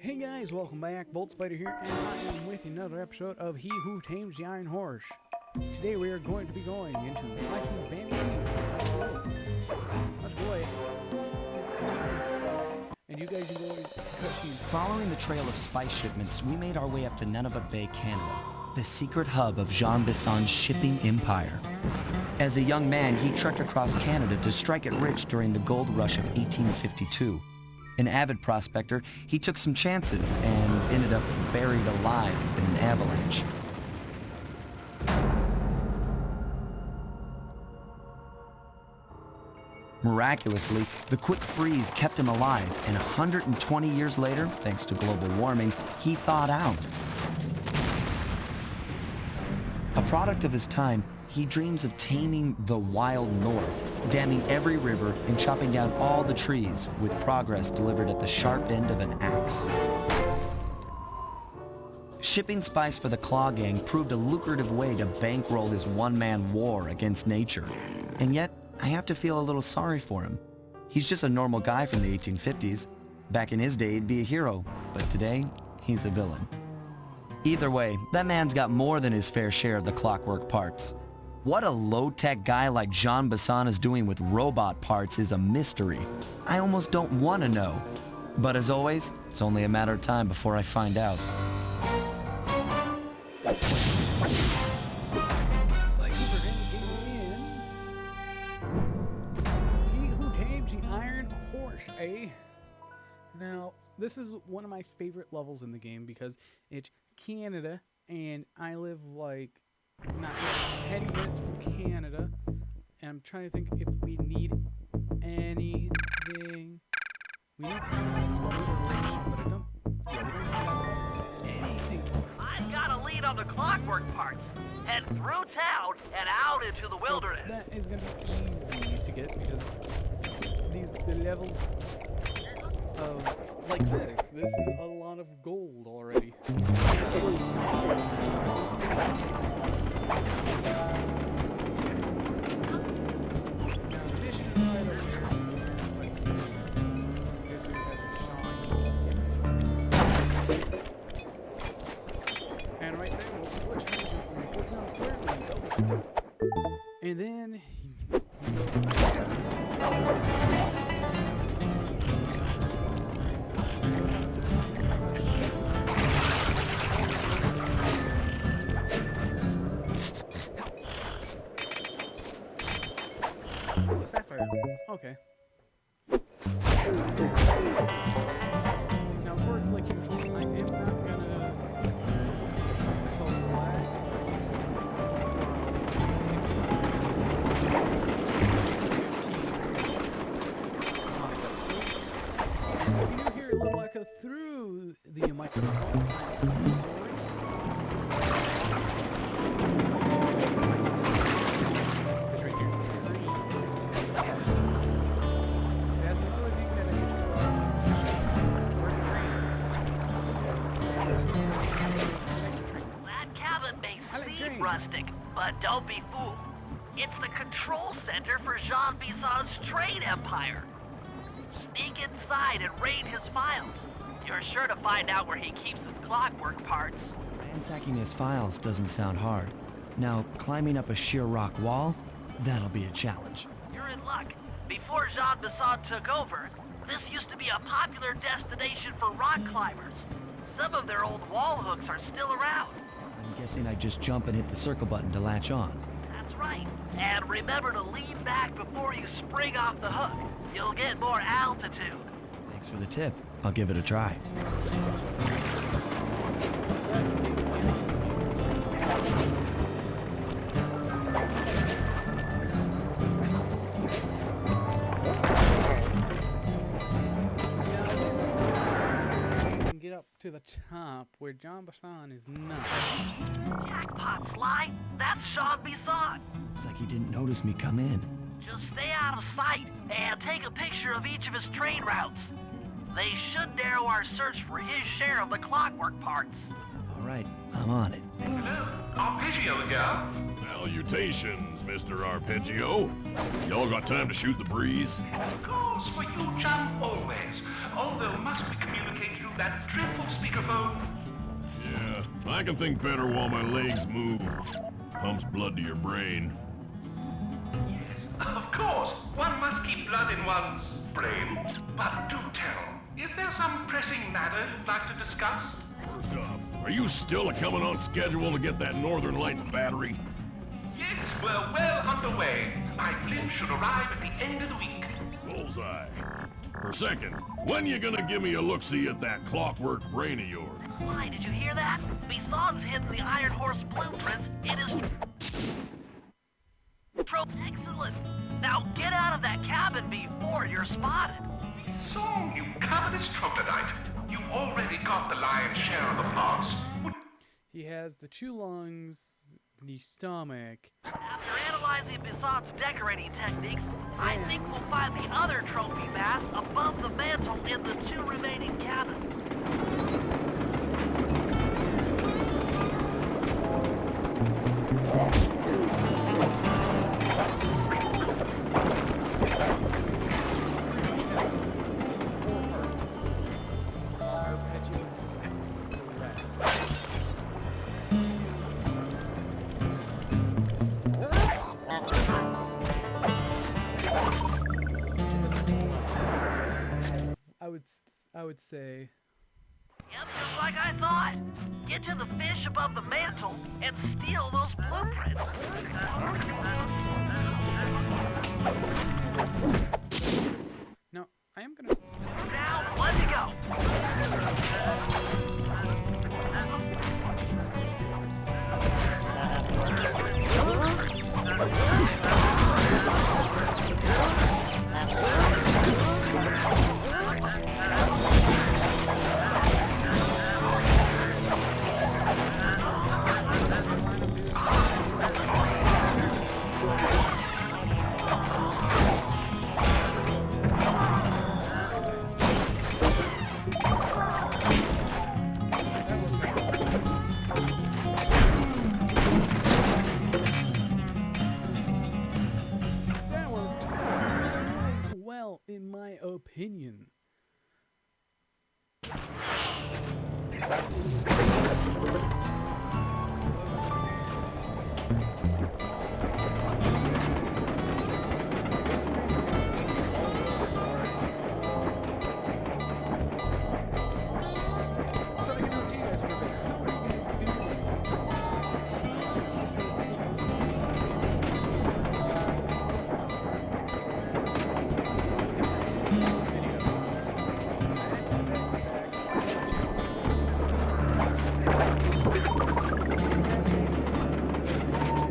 Hey guys, welcome back. Bolt Spider here, and I am with another episode of He Who Tames the Iron Horse. Today we are going to be going into Viking Bandit. Let's go away. And you guys enjoy cutscenes. Following the trail of spice shipments, we made our way up to Nunavut Bay, Canada, the secret hub of Jean Bison's shipping empire. As a young man, he trekked across Canada to strike it rich during the gold rush of 1852. An avid prospector, he took some chances and ended up buried alive in an avalanche. Miraculously, the quick freeze kept him alive, and 120 years later, thanks to global warming, he thawed out. A product of his time, he dreams of taming the wild north, damming every river and chopping down all the trees, with progress delivered at the sharp end of an axe. Shipping spice for the Claw Gang proved a lucrative way to bankroll his one-man war against nature. And yet, I have to feel a little sorry for him. He's just a normal guy from the 1850s. Back in his day, he'd be a hero, but today, he's a villain. Either way, that man's got more than his fair share of the clockwork parts. What a low-tech guy like Jean Bison is doing with robot parts is a mystery. I almost don't want to know. But as always, it's only a matter of time before I find out. It's like He Who Tames the Iron Horse, eh? Now, this is one of my favorite levels in the game because it's Canada, and I live like not even 10 minutes from Canada, and I'm trying to think if we need anything. We need some alliteration, but I don't. Yeah, we don't have anything for it. I've got a lead on the clockwork parts. Head through town and out into the wilderness. That is going to be easy to get because the levels of like this is a lot of gold already. And right there, we'll switch hands when we put down square and double. And then Sapphire. Okay. Now, of course, like usual, I am not gonna and if you do hear a little echo through the microphone, rustic, but don't be fooled. It's the control center for Jean Bison's trade empire. Sneak inside and raid his files. You're sure to find out where he keeps his clockwork parts. Ransacking his files doesn't sound hard. Now, climbing up a sheer rock wall, that'll be a challenge. You're in luck. Before Jean Bison took over, this used to be a popular destination for rock climbers. Some of their old wall hooks are still around. I'm guessing I just jump and hit the circle button to latch on. That's right. And remember to lean back before you spring off the hook. You'll get more altitude. Thanks for the tip. I'll give it a try. Get up to the top where Jean Bison is not. Jackpot, Sly. That's Jean Bison. Looks like he didn't notice me come in. Just stay out of sight and take a picture of each of his trade routes. They should narrow our search for his share of the clockwork parts. All right, I'm on it. Hello, Arpeggio again. Salutations, Mr. Arpeggio. Y'all got time to shoot the breeze? Of course, for you, chap, always. Although must we communicate through that triple I can think better while my legs move. Pumps blood to your brain. Of course, one must keep blood in one's brain. But do tell, is there some pressing matter you'd like to discuss? First off, are you still coming on schedule to get that Northern Lights battery? Yes, we're well underway. My blimp should arrive at the end of the week. Bullseye. For a second, when you gonna give me a look-see at that clockwork brain of yours? Sly, did you hear that? Bison's hidden the Iron Horse blueprints in his... Excellent! Now get out of that cabin before you're spotted. So, you covetous troglodyte. You've already got the lion's share of the parts. He has the chew lungs, the stomach. After analyzing Bison's decorating techniques, I think we'll find the other trophy bass above the mantle in the 2 remaining cabins. I would say. Yep, just like I thought. Get to the fish above the mantle and steal those blueprints. Now, I am gonna. Now, one to go. That worked quite well, in my opinion. So I can talk to you guys for a bit. How are you guys doing?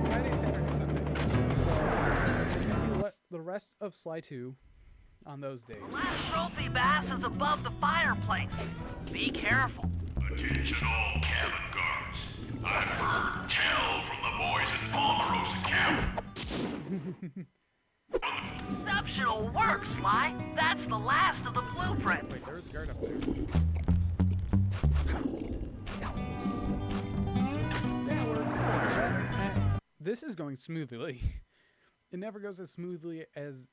Friday, Saturday, Sunday. So it's gonna be the rest of Sly 2 on those days. Last trophy bass is above the fireplace. Be careful. Attention all cabin guards. I've heard tell from the boys in Palmarosa cabin. Exceptional work, Sly. That's the last of the blueprints. Wait, there was a guard up there. That worked. This is going smoothly. It never goes as smoothly as...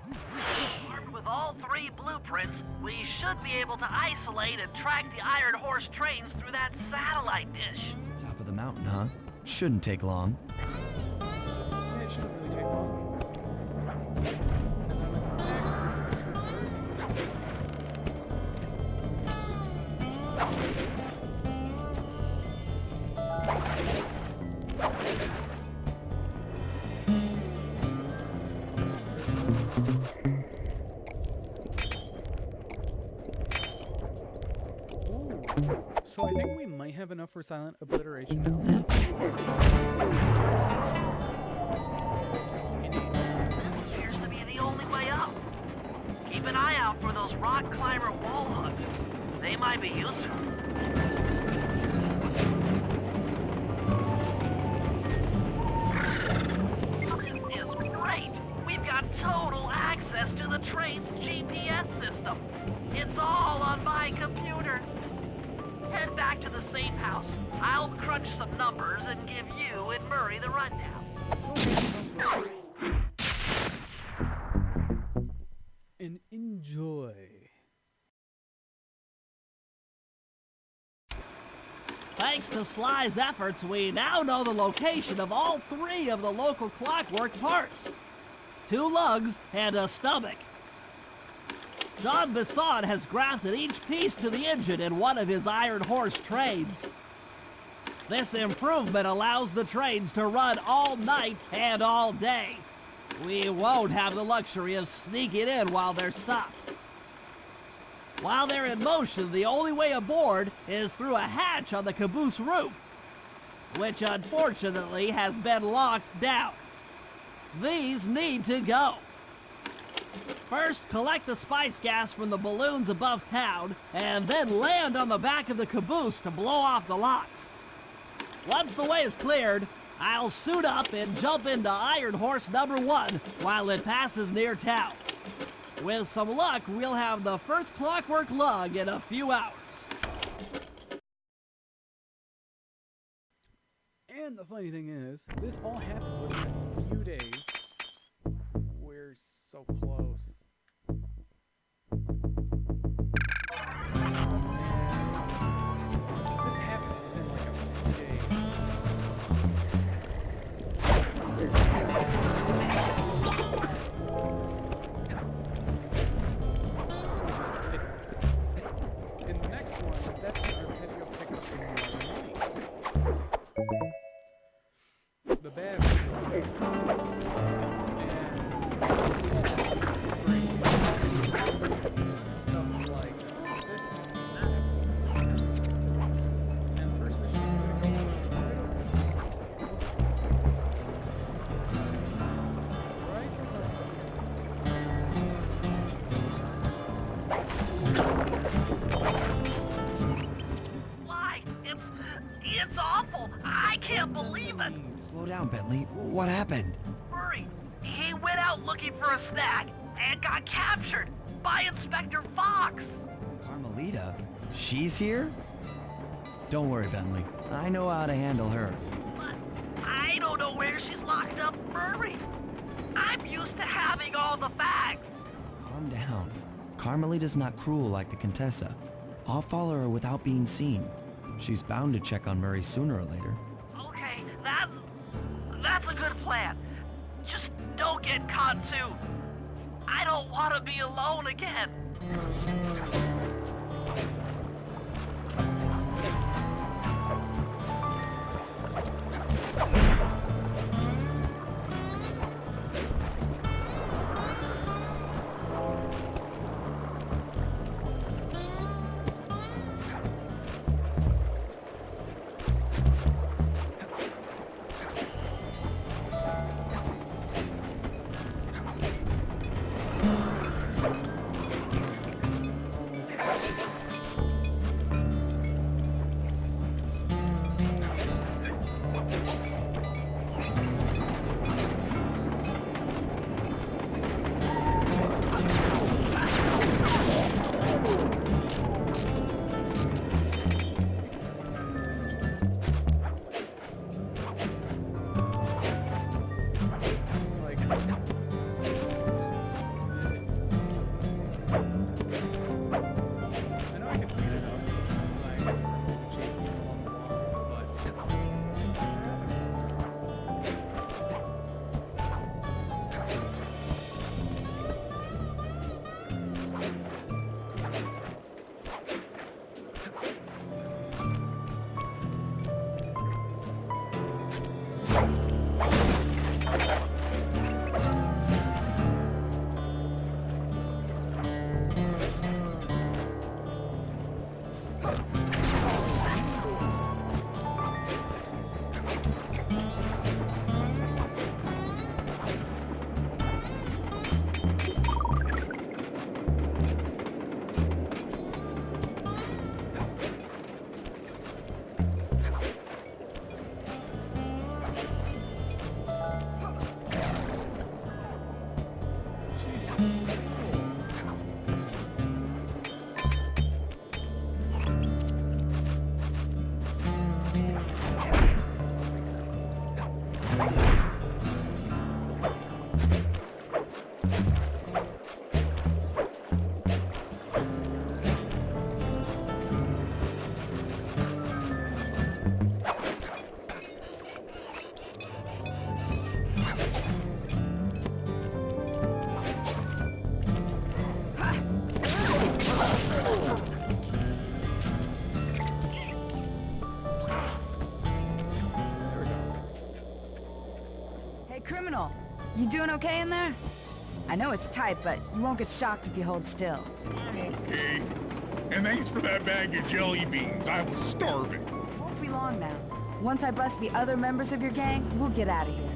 Armed with all 3 blueprints, we should be able to isolate and track the Iron Horse trains through that satellite dish. Top of the mountain, huh? Shouldn't take long. Yeah, it shouldn't really take long. Because I'm an expert trooper, so I think we might have enough for silent obliteration now. Appears to be the only way up. Keep an eye out for those rock climber wall hooks. They might be useful. This is great. We've got total access to the train's GPS system. It's all on my computer. Head back to the safe house. I'll crunch some numbers and give you and Murray the rundown. And enjoy. Thanks to Sly's efforts, we now know the location of all 3 of the local Clockwork parts. 2 lugs and a stomach. Jean Bison has grafted each piece to the engine in one of his Iron Horse trains. This improvement allows the trains to run all night and all day. We won't have the luxury of sneaking in while they're stopped. While they're in motion, the only way aboard is through a hatch on the caboose roof, which unfortunately has been locked down. These need to go. First, collect the spice gas from the balloons above town, and then land on the back of the caboose to blow off the locks. Once the way is cleared, I'll suit up and jump into Iron Horse number 1 while it passes near town. With some luck, we'll have the first Clockwork lug in a few hours. And the funny thing is, this all happens within a few days. We're so close. This happens within like a few days. In the next one, that's our Arpeggio picks up in the night. The bad stuff like this. And first mission, Sly, it's awful. I can't believe it. Slow down, Bentley. What happened? Murray, he went out looking for a snack and got captured by Inspector Fox. Carmelita? She's here? Don't worry, Bentley. I know how to handle her. But I don't know where she's locked up, Murray. I'm used to having all the facts. Calm down. Carmelita's not cruel like the Contessa. I'll follow her without being seen. She's bound to check on Murray sooner or later. Okay, that's a good plan. Just don't get caught too. I don't want to be alone again. Criminal, you doing okay in there? I know it's tight, but you won't get shocked if you hold still. I'm okay. And thanks for that bag of jelly beans. I was starving. Won't be long now. Once I bust the other members of your gang, we'll get out of here.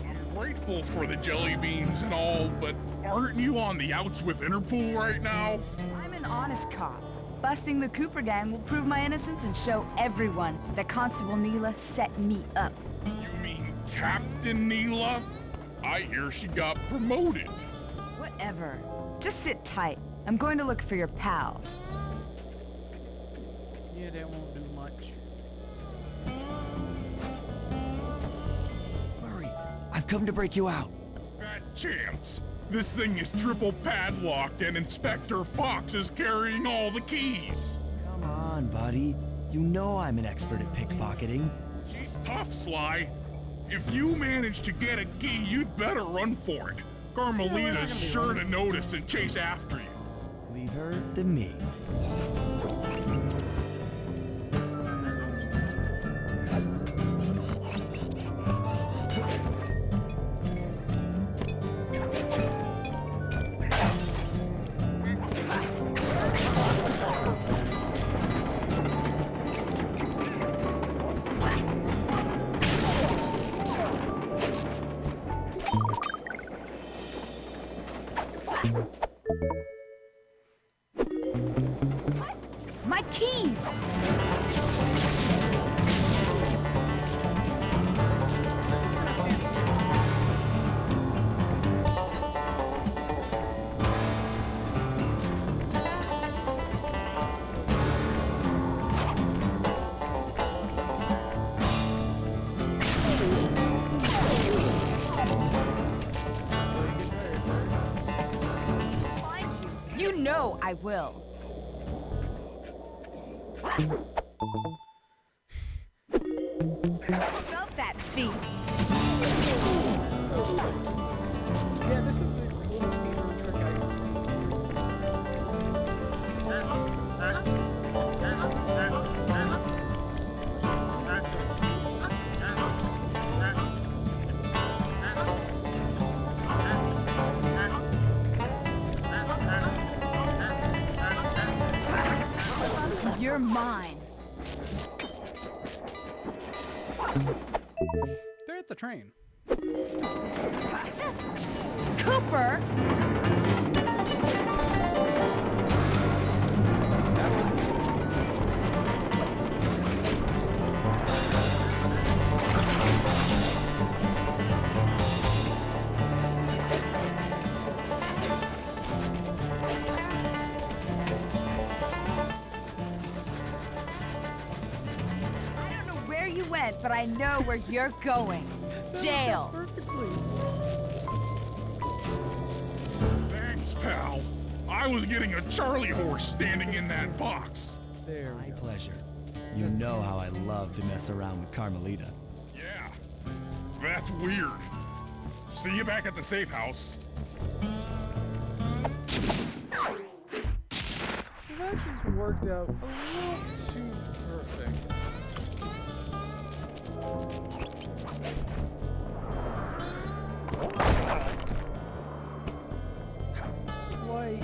I'm grateful for the jelly beans and all, but aren't you on the outs with Interpol right now? I'm an honest cop. Busting the Cooper gang will prove my innocence and show everyone that Constable Neela set me up. You mean Captain Neela? I hear she got promoted. Whatever. Just sit tight. I'm going to look for your pals. Yeah, that won't do much. Murray, I've come to break you out. Fat chance. This thing is triple padlocked and Inspector Fox is carrying all the keys. Come on, buddy. You know I'm an expert at pickpocketing. She's tough, Sly. If you manage to get a key, you'd better run for it. Carmelita's sure to notice and chase after you. Leave her to me. My keys! Find you. You know I will. Felt that feet. Yeah, this is the coolest speedrun trick You're mine. They're at the train. Just Cooper. That one's I don't know where you went, but I know where you're going. Jail. perfectly. Thanks, pal. I was getting a Charlie horse standing in that box. There we My go. pleasure. You know how I love to mess around with Carmelita. Yeah, that's weird. See you back at the safe house. That just worked out a little too perfect. Like...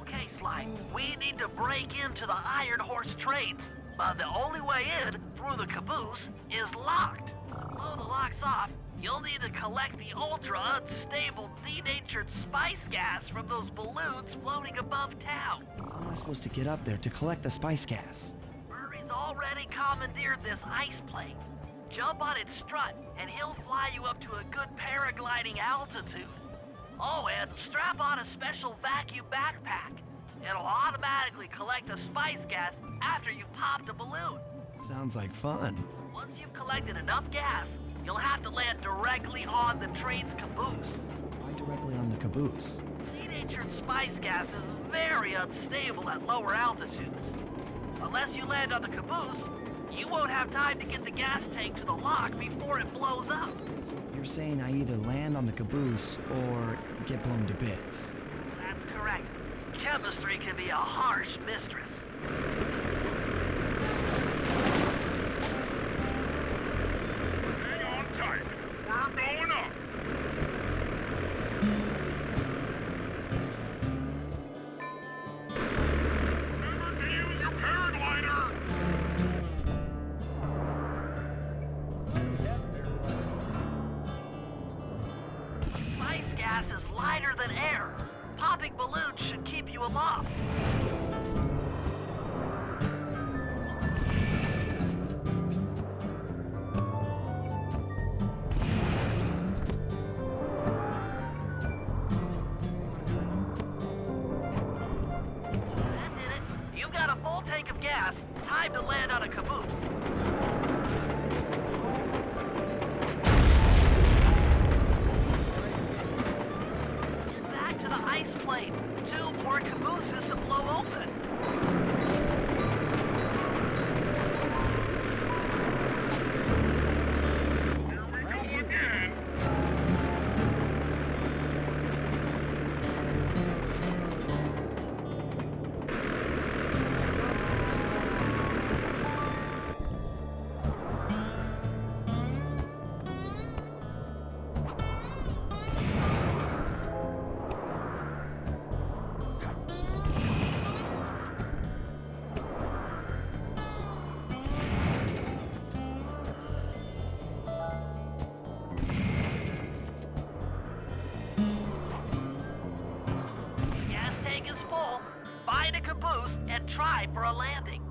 Okay, Sly, we need to break into the Iron Horse trades, but the only way in, through the caboose, is locked. To blow the locks off, you'll need to collect the ultra-unstable, denatured spice gas from those balloons floating above town. How am I supposed to get up there to collect the spice gas? Murray's already commandeered this ice plane. Jump on its strut, and he'll fly you up to a good paragliding altitude. Oh, and strap on a special vacuum backpack. It'll automatically collect the spice gas after you've popped a balloon. Sounds like fun. Once you've collected enough gas, you'll have to land directly on the train's caboose. Why directly on the caboose? Denatured spice gas is very unstable at lower altitudes. Unless you land on the caboose, you won't have time to get the gas tank to the lock before it blows up. So you're saying I either land on the caboose or get blown to bits? That's correct. Chemistry can be a harsh mistress. Hang on tight. We're going up. Remember to use your paraglider. Spice gas is lighter than air. Popping balloons should keep you aloft. That did it. You've got a full tank of gas. Time to land on a caboose. Get back to the ice plate. 2 more cabooses to blow open. Here we go again. Gas tank is full. Find a caboose and try for a landing.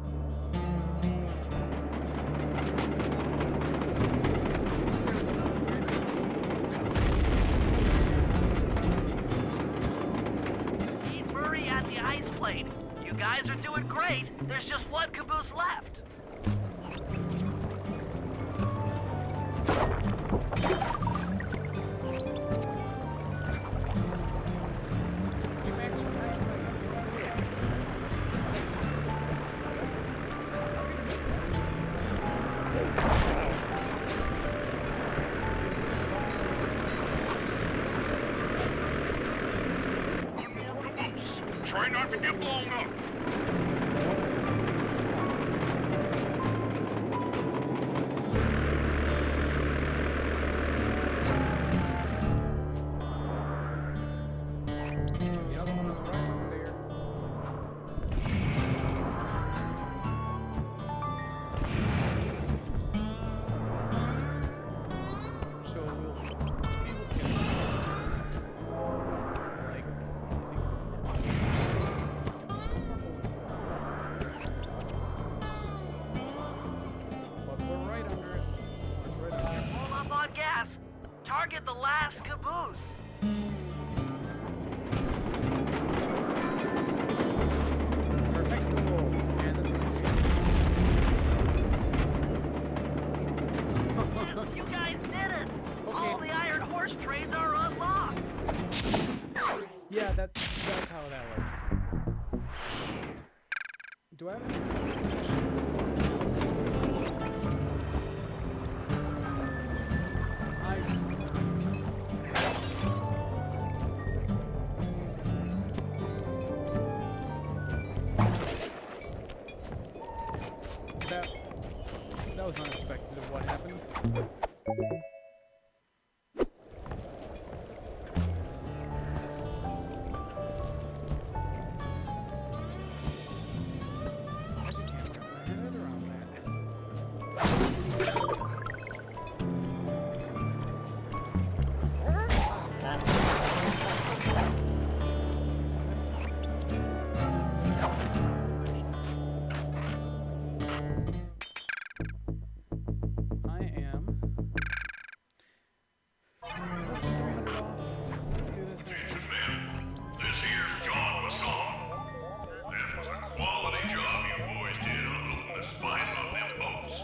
Meet Murray at the ice plate. You guys are doing great. There's just one caboose left. Try not to get blown up. The other one is right over there. So we'll be able to like but we're right under it. It's right under it. Pull up on gas. Target the last caboose. Perfecto. And this is Yes, you guys did it. All the iron horse trains are unlocked. yeah, that's how that works. Do I have any that was unexpected of what happened. I just can't wrap my head around that. I am less than 300 off. Let's do this. Attention, men. This here's John Masson. That was a quality job you boys did unloading the spice off them boats.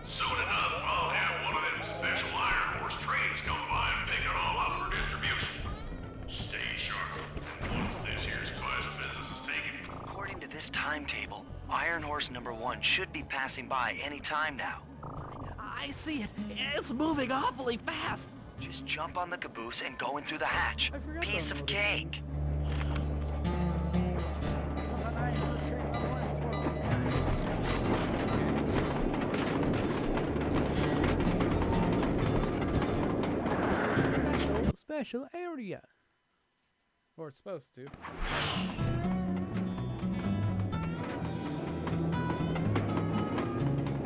Soon enough, I'll have one of them special Iron Horse trains come by and pick it all up for distribution. Stay sharp. Iron Horse number 1 should be passing by any time now. I see it. It's moving awfully fast. Just jump on the caboose and go in through the hatch. I forgot Piece those of little cake. things. Well, that Iron Horse train number 1 before special area. Or it's supposed to.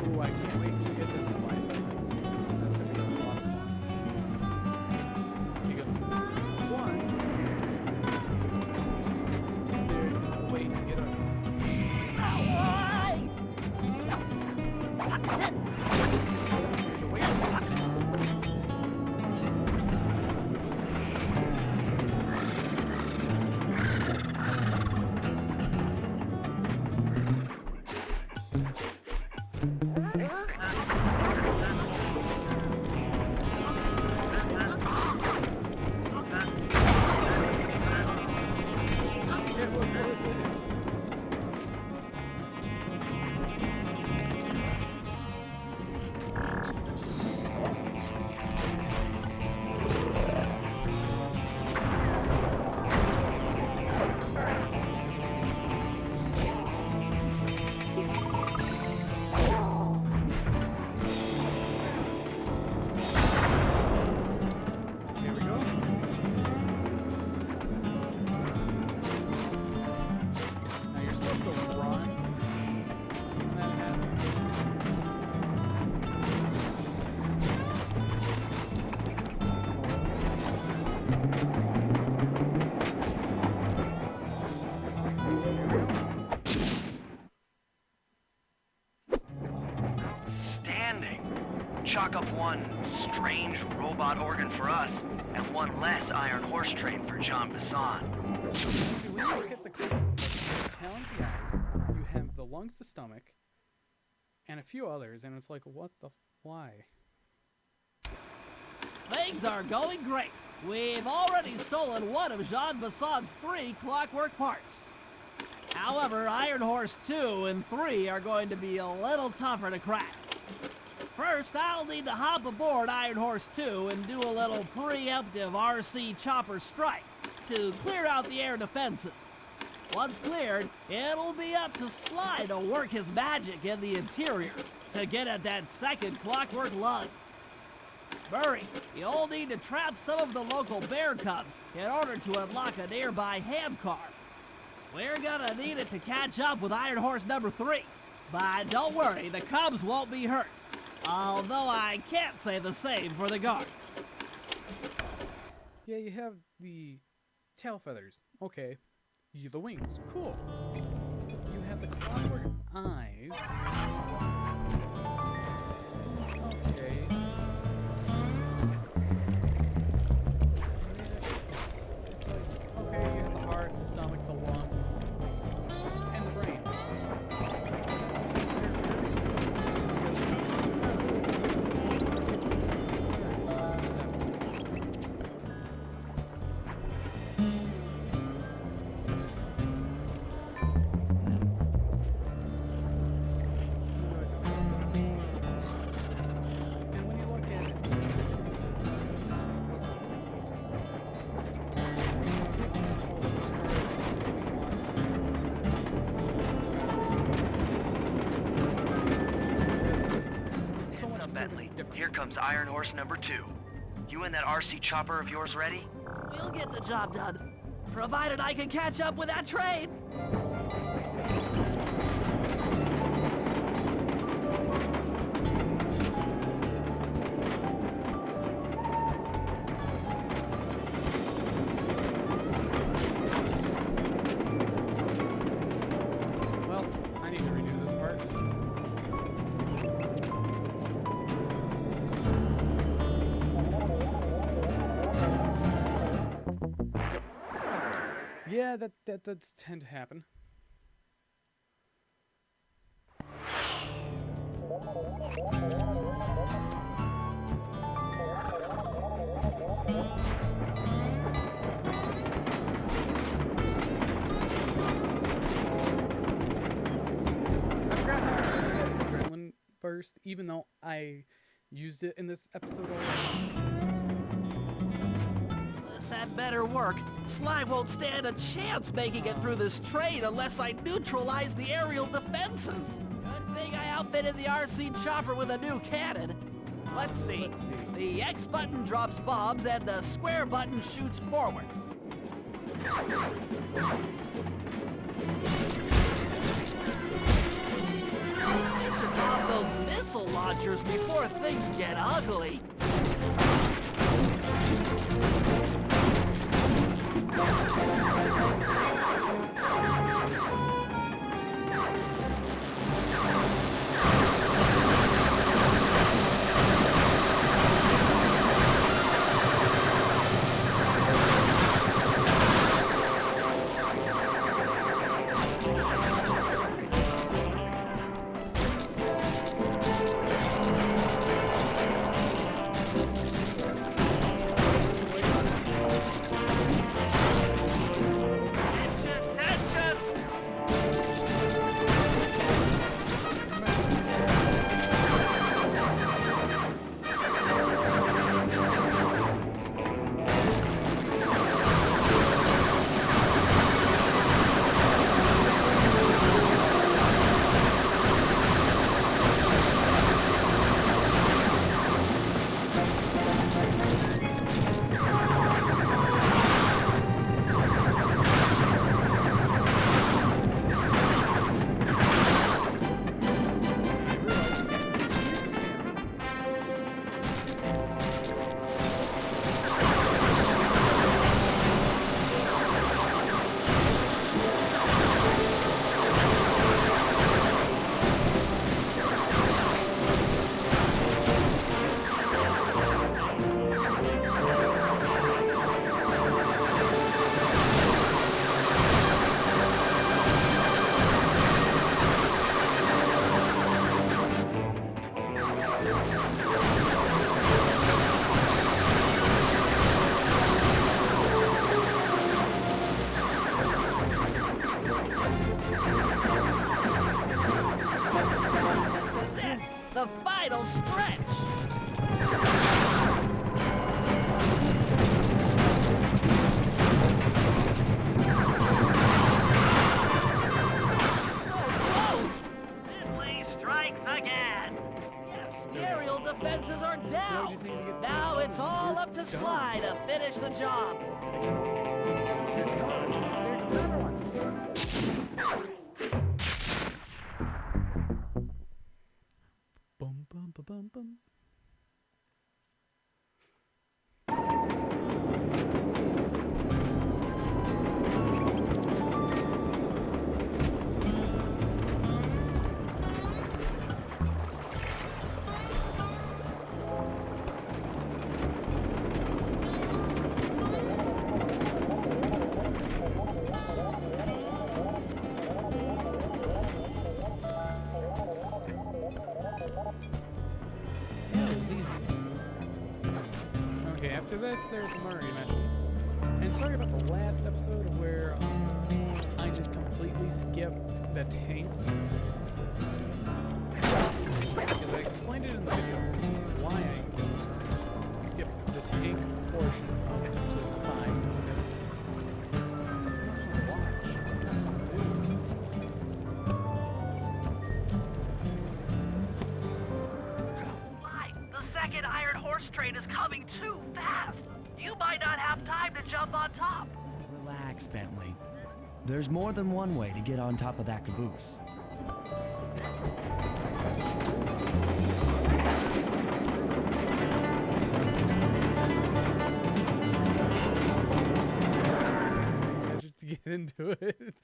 Ooh, I can't wait to get to the slice segments. That's gonna be a lot of fun. Because one, there is a way to get up. There's a way to Here we go. Now you're supposed to run. And then have Outstanding. Chalk up one strange robot organ for us, and one less Iron Horse train for Jean Bisson. See, when you look at the talons, the eyes, you have the lungs, the stomach, and a few others, and it's like, what the why? Things are going great. We've already stolen one of Jean Bisson's 3 clockwork parts. However, Iron Horse 2 and 3 are going to be a little tougher to crack. First, I'll need to hop aboard Iron Horse 2 and do a little preemptive RC chopper strike to clear out the air defenses. Once cleared, it'll be up to Sly to work his magic in the interior to get at that second clockwork lug. Murray, you'll need to trap some of the local bear cubs in order to unlock a nearby ham car. We're gonna need it to catch up with Iron Horse number 3. But don't worry, the cubs won't be hurt. Although I can't say the same for the guards. Yeah, you have the tail feathers. Okay. You the wings. Cool. You have the clockwork eyes. Okay. It's like, okay, you have the heart, the stomach, the lungs, and the brain. Is that the And when you look at it, so What's up, Bentley? Here comes Iron Horse number 2. You and that RC chopper of yours ready? We'll get the job done, provided I can catch up with that train. Well, I need to redo this part. Yeah, that does tend to happen. first, even though I used it in this episode already. This had better work. Sly won't stand a chance making it through this train unless I neutralize the aerial defenses. Good thing I outfitted the RC chopper with a new cannon. Let's see. The X button drops bombs and the square button shoots forward. We should bomb those missile launchers before things get ugly. The final stretch! So close! Finley strikes again. Yes, the aerial defenses are down! just need to get Now it's all up to Sly to finish the job. There's another one. Bum, bum, ba, bum, bum. Yeah, it was easy. Okay, after this, there's the Murray mission. And sorry about the last episode where I just completely skipped the tank. Because I explained it in the video why I skipped the tank portion of episode 5 is because it's not fun to watch. It's not fun to do. Sly, the second Iron Horse train is coming too fast. You might not have time to jump on top. Relax, Bentley. There's more than one way to get on top of that caboose. Just to get into it.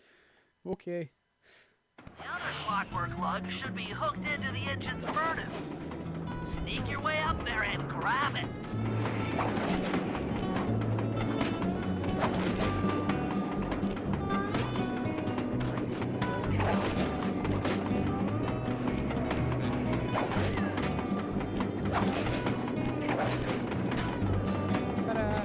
Okay. The other clockwork lug should be hooked into the engine's furnace. Sneak your way up there and grab it. Ta-da!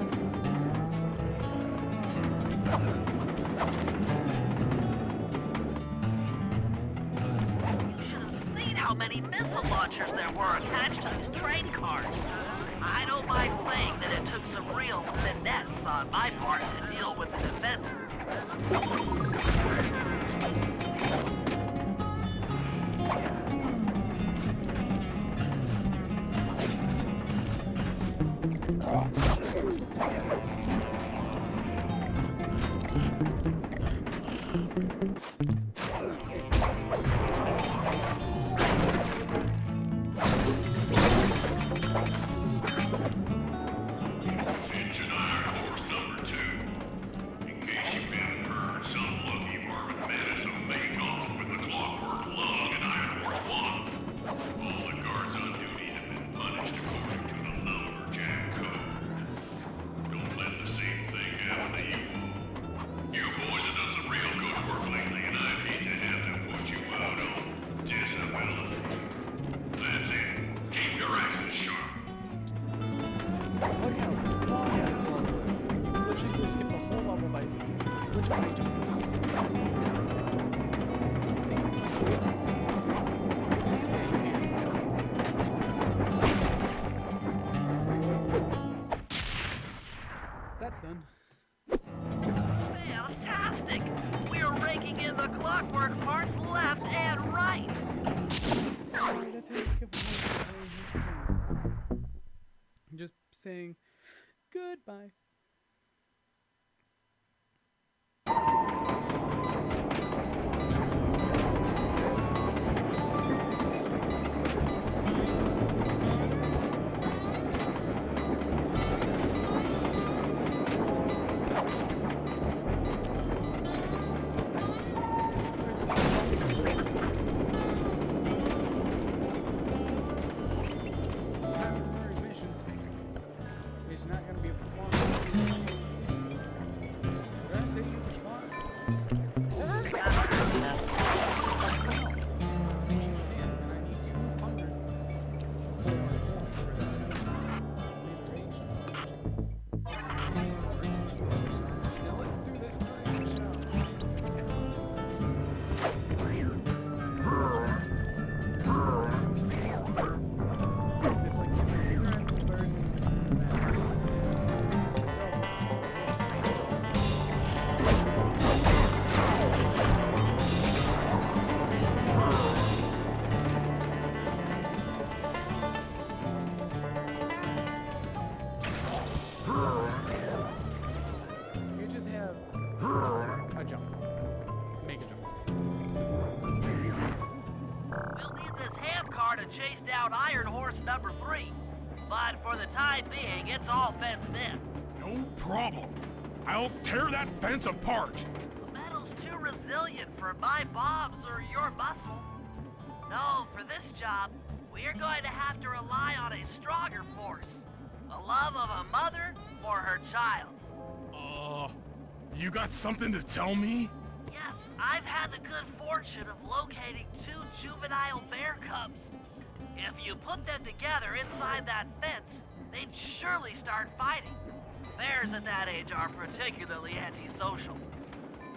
You should have seen how many many missile launchers there were attached to these train cars. I don't mind saying that it took some real finesse on my part to deal with the defenses. Attention Iron Horse number 2. In case you've been heard, some lucky varmint managed to make off with the Clockwork Lug and Iron Horse 1. All the guards on duty have been punished according to the Lumberjack Code. Don't let the same thing happen to you. You boys have done some real good work lately, and I'd hate to have to put you out on disability. That's it. Keep your axes sharp. Look how far this level is. You can literally just skip the whole level by literally jumping. That's done. Fantastic! We're raking in the clockwork parts left and right. Alright, that's how you skip the whole level. I'm just saying goodbye. It's not gonna be a performance. Did I say you were smart? Now let's do this for the show. It's like you just have a jump. Make a jump. We'll need this hand car to chase down Iron Horse number 3. But for the time being, it's all fenced in. No problem. I'll tear that fence apart. The metal's too resilient for my bombs or your muscle. No, for this job, we're going to have to rely on a stronger force. The love of a mother for her child. You got something to tell me? Yes, I've had the good fortune of locating 2 juvenile bear cubs. If you put them together inside that fence, they'd surely start fighting. Bears at that age are particularly antisocial.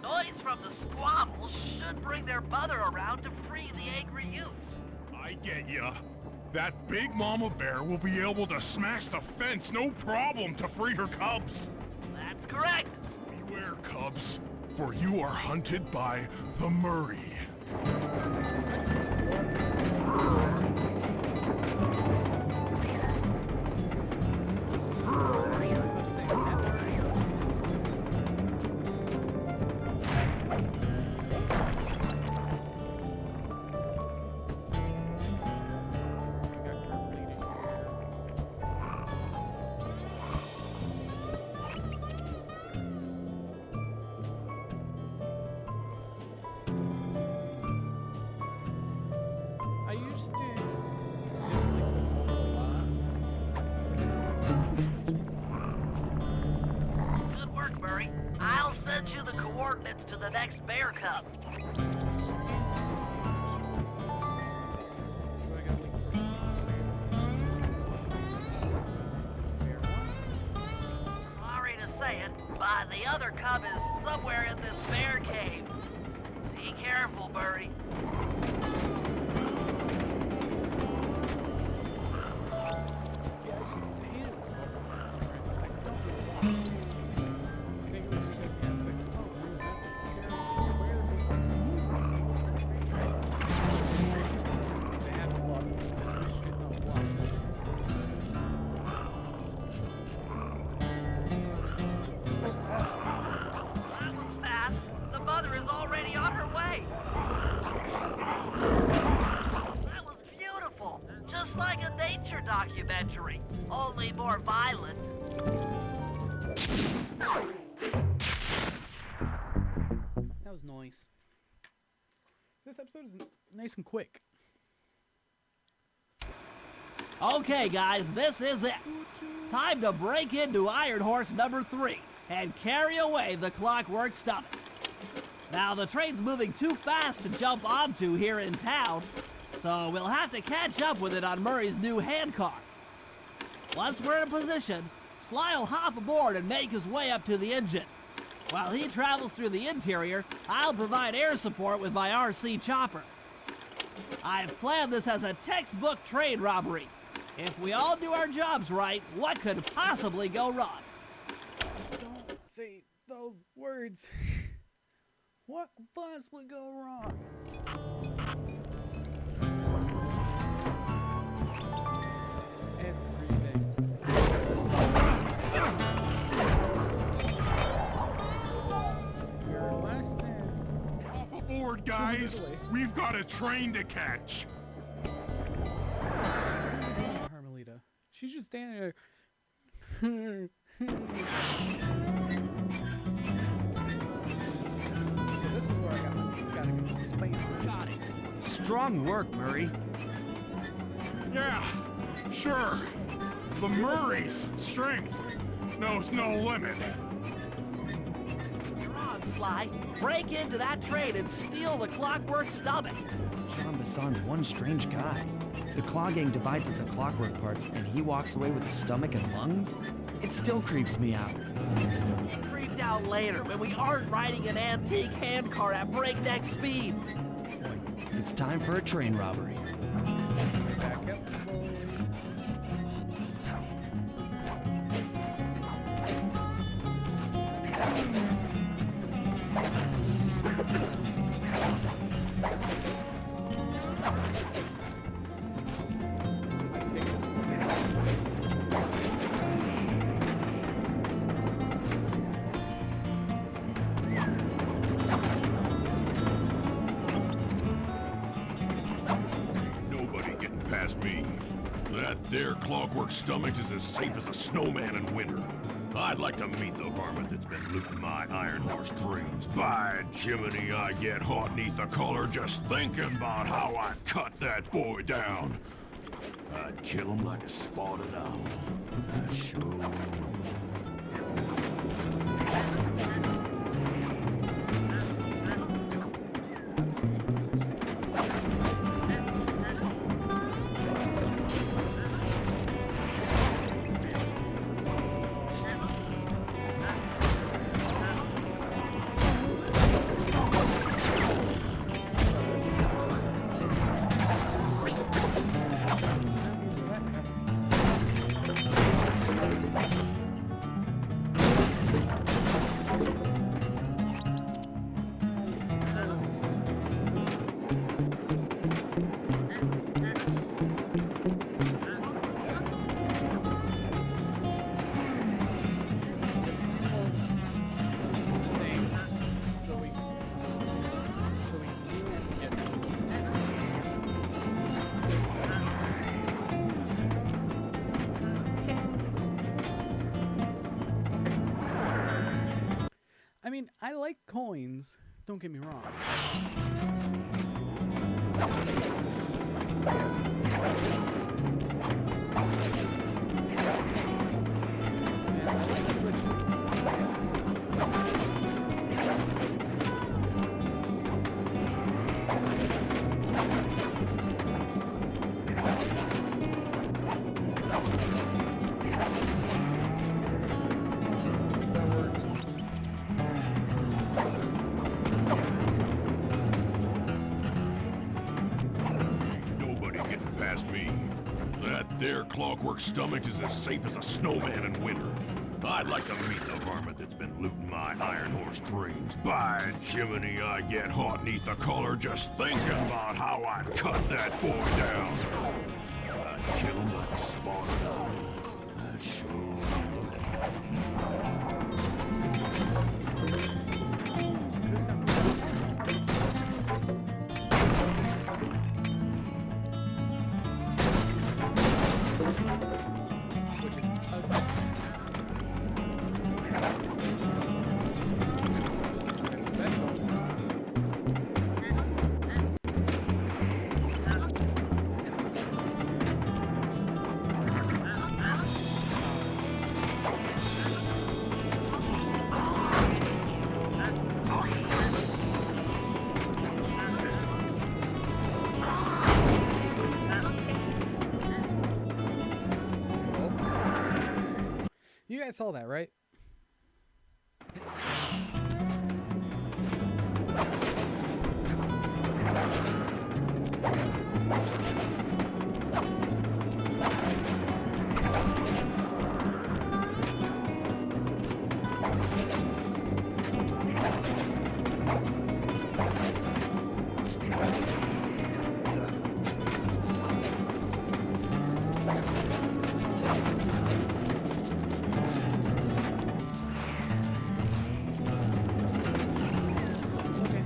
Noise from the squabbles should bring their mother around to free the angry youths. I get ya. That big mama bear will be able to smash the fence no problem to free her cubs. That's correct. Beware, cubs, for you are hunted by the Murray. I used to dislike this level a lot. Good work, Murray. I'll send you the coordinates to the next bear cub. So I gotta look for bear one. Sorry to say it, but the other cub is somewhere in this bear cave. Be careful, Murray. more violent. That was nice. This episode is nice and quick. Okay, guys, this is it. Time to break into Iron Horse number 3 and carry away the Clockwork Stomach. Now, the train's moving too fast to jump onto here in town, so we'll have to catch up with it on Murray's new handcar. Once we're in position, Sly'll hop aboard and make his way up to the engine. While he travels through the interior, I'll provide air support with my RC chopper. I've planned this as a textbook train robbery. If we all do our jobs right, what could possibly go wrong? Don't say those words. What could possibly go wrong? Everything. You're less than Off aboard, guys. We've got a train to catch. Carmelita. She's just standing there. So this is where I gotta explain. Got it. Strong work, Murray. Yeah, sure. The Murray's strength knows no limit. You're on, Sly. Break into that train and steal the Clockwork Stomach. Jean Besson's one strange guy. The Claw Gang divides up the clockwork parts, and he walks away with the stomach and lungs? It still creeps me out. Get creeped out later when we aren't riding an antique handcar at breakneck speeds. It's time for a train robbery. Back up slowly. Take this Nobody getting past me. That there Clockwork Stomach is as safe as a snowman in winter. I'd like to meet the varmint that's been looting my Iron Horse trains. By Jiminy, I get hot neath the collar just thinking about how I cut that boy down. I'd kill him like a spotted owl. I sure. I mean, I like coins, don't get me wrong. Nobody getting past me. That there Clockwork Stomach is as safe as a snowman in winter. I'd like to meet the varmint that's been looting my Iron Horse trains. By Jiminy, I get hot neath the collar just thinking about how I cut that boy down. I'd kill him like a spotted owl. I sure would. This sounds which is ugly. You guys saw that, right? Okay.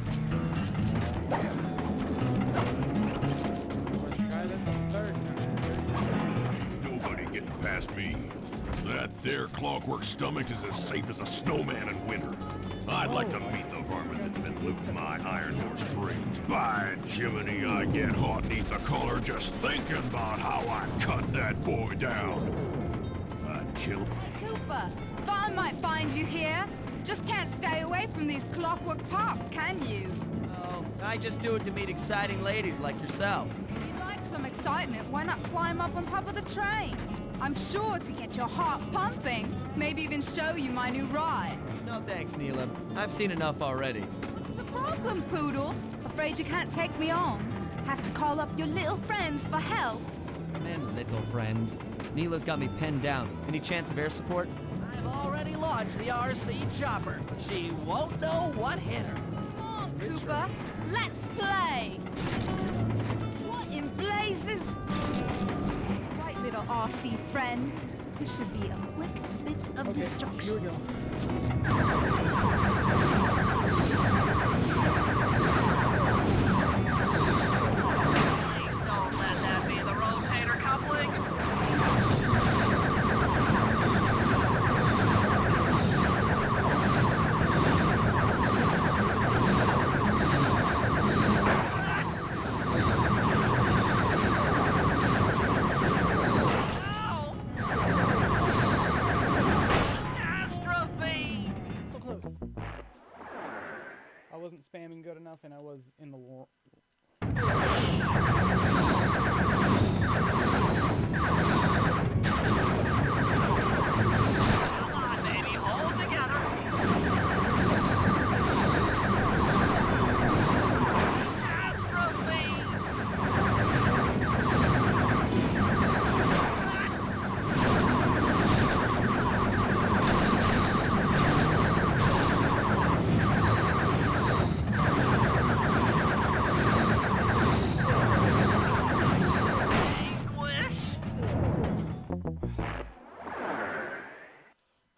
Let's try this a third time. Nobody getting past me. That there clockwork stomach is as safe as a snowman in winter. I'd like to meet the varmint that's been looting my iron door strings. By Jiminy, I get hot neath the collar just thinking about how I cut that boy down. I'd kill him. Cooper, thought I might find you here. Just can't stay away from these clockwork parks, can you? Oh, I just do it to meet exciting ladies like yourself. If you like some excitement, why not climb up on top of the train? I'm sure to get your heart pumping. Maybe even show you my new ride. No thanks, Neela. I've seen enough already. What's the problem, Poodle? Afraid you can't take me on? Have to call up your little friends for help? And little friends. Neela's got me pinned down. Any chance of air support? I've already launched the RC chopper. She won't know what hit her. Come on, Cooper. Let's play. What in blazes? Right, little RC friend. This should be a quick bit of Okay, destruction. here we go. Please don't let that be the rotator coupling. Catastrophe! So close. I wasn't spamming good enough, and I was in the war. Come on, baby, hold together. Catastrophe! Anguish!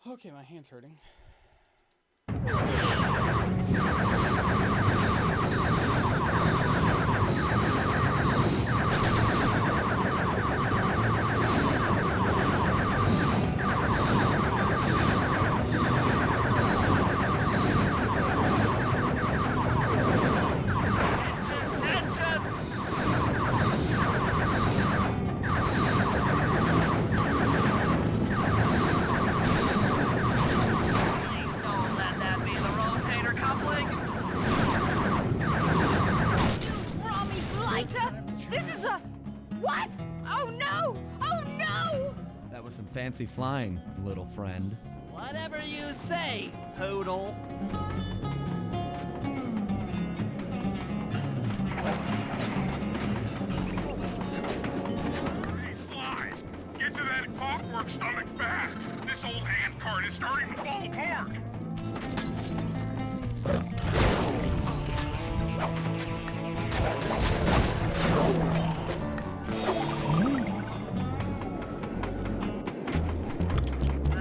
Okay, my hand's hurting. Attention! Please don't let that be the rotator coupling. Rami Blighter! This is a... What? Oh no! Oh no! That was some fancy flying, little friend. Whatever you say, Poodle. Hey, Sly, get to that clockwork stomach fast. This old hand cart is starting to fall apart.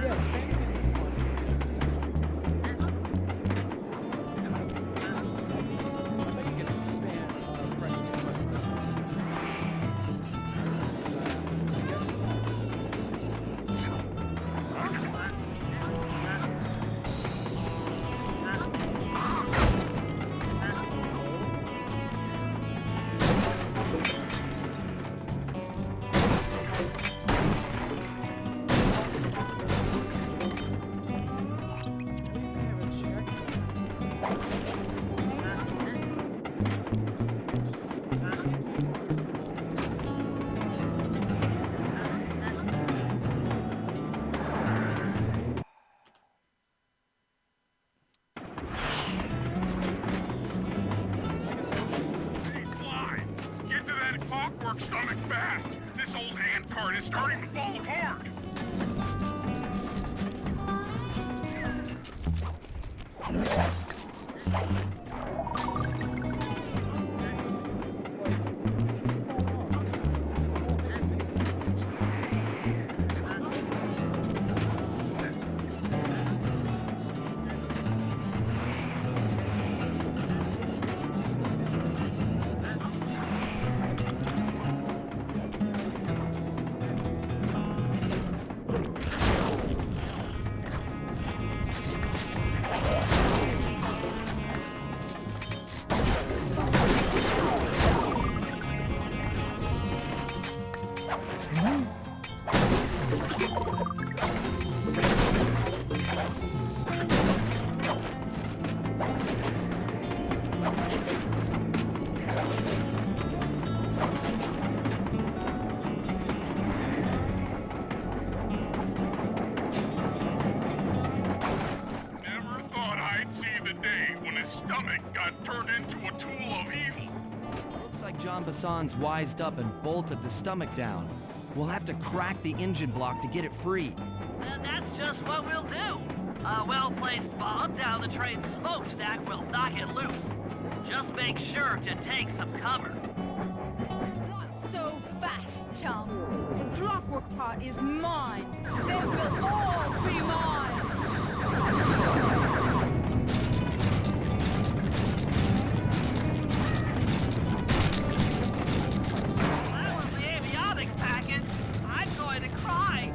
Yeah, spamming is important. I think you can spam press 2 buttons at once. I guess work stomach fast. This old hand cart is starting to fall apart. Never thought I'd see the day when his stomach got turned into a tool of evil. Looks like John Bassan's wised up and bolted the stomach down. We'll have to crack the engine block to get it free. And that's just what we'll do. A well-placed bomb down the train's smokestack will knock it loose. Just make sure to take some cover. Not so fast, chum. The clockwork part is mine. They will all be mine. If I was the avionics packet, I'm going to cry.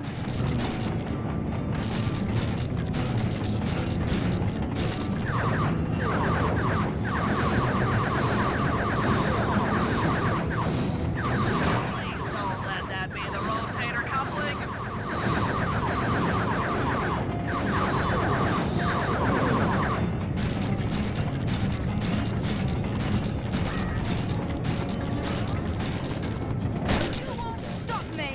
Please don't let that be the rotator coupling. You won't stop me.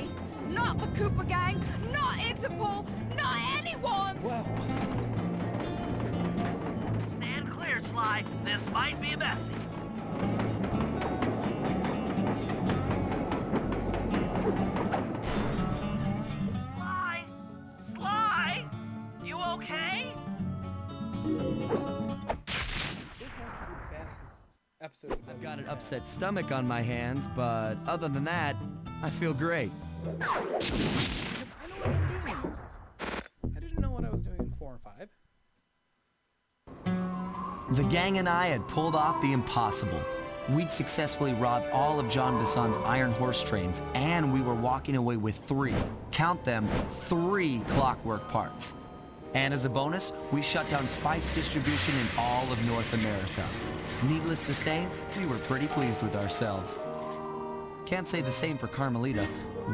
Not the Cooper Gang. Not Interpol. Not anyone. Stand clear, Sly. This might be messy. Sly? Sly? You okay? This has to be the fastest episode of I've got an upset stomach on my hands, but other than that, I feel great. Because I know what I'm doing in this. I didn't know what I was doing in 4 and 5. The gang and I had pulled off the impossible. We'd successfully robbed all of John Bassan's iron horse trains, and we were walking away with 3, count them, 3 clockwork parts. And as a bonus, we shut down spice distribution in all of North America. Needless to say, we were pretty pleased with ourselves. Can't say the same for Carmelita.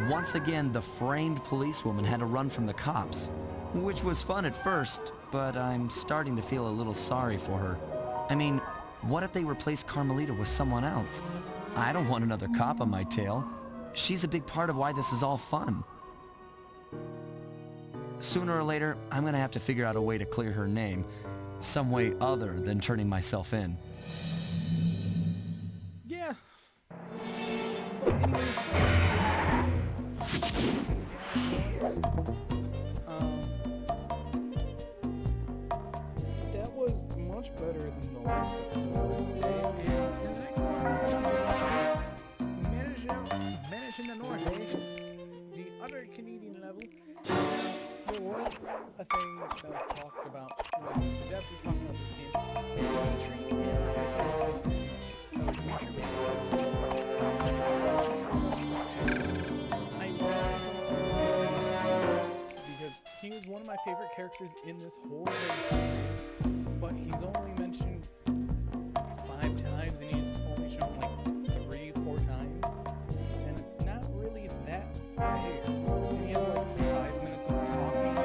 Once again, the framed policewoman had to run from the cops, which was fun at first, but I'm starting to feel a little sorry for her. I mean, what if they replaced Carmelita with someone else? I don't want another cop on my tail. She's a big part of why this is all fun. Sooner or later, I'm gonna have to figure out a way to clear her name. Some way other than turning myself in. Yeah. But anyways, that was much better than the last episode, I would say. And in the next one, Managing the North, eh? The other Canadian level. There was a thing that was talked about when Deb was talking about this game. Dimitri, and I thought it was supposed to be because he was one of my favorite characters in this whole series, but he's only mentioned 5 times and he's only shown like 3, 4 times, and it's not really that fair. And he has like 5 minutes of talking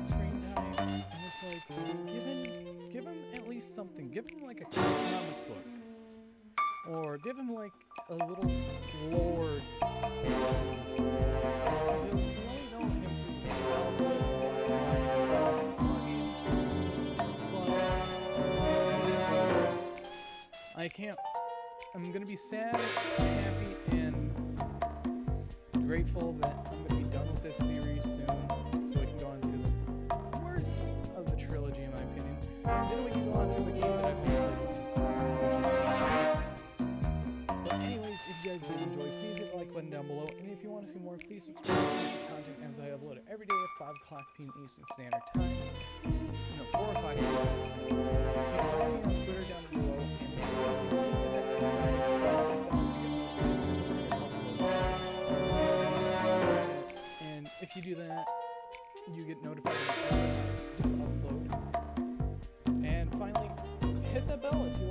screen time, and it's like give him at least something. Give him like a comic book. Or give him like a little lore. I can't. I'm gonna be sad, happy, and grateful that I'm going to be done with this series soon, so we can go on to the worst of the trilogy, in my opinion. Then we can go on to the game that I've been But anyways, if you guys did enjoy, please hit the like button down below, and if you want to see more, please subscribe to the content as I upload it every day at 5 o'clock p.m. Eastern Standard Time. 4 or 5 p.m. Eastern Standard Time. Follow me on Twitter down below, and if you do that, you get notified when I upload. And finally, hit that bell if you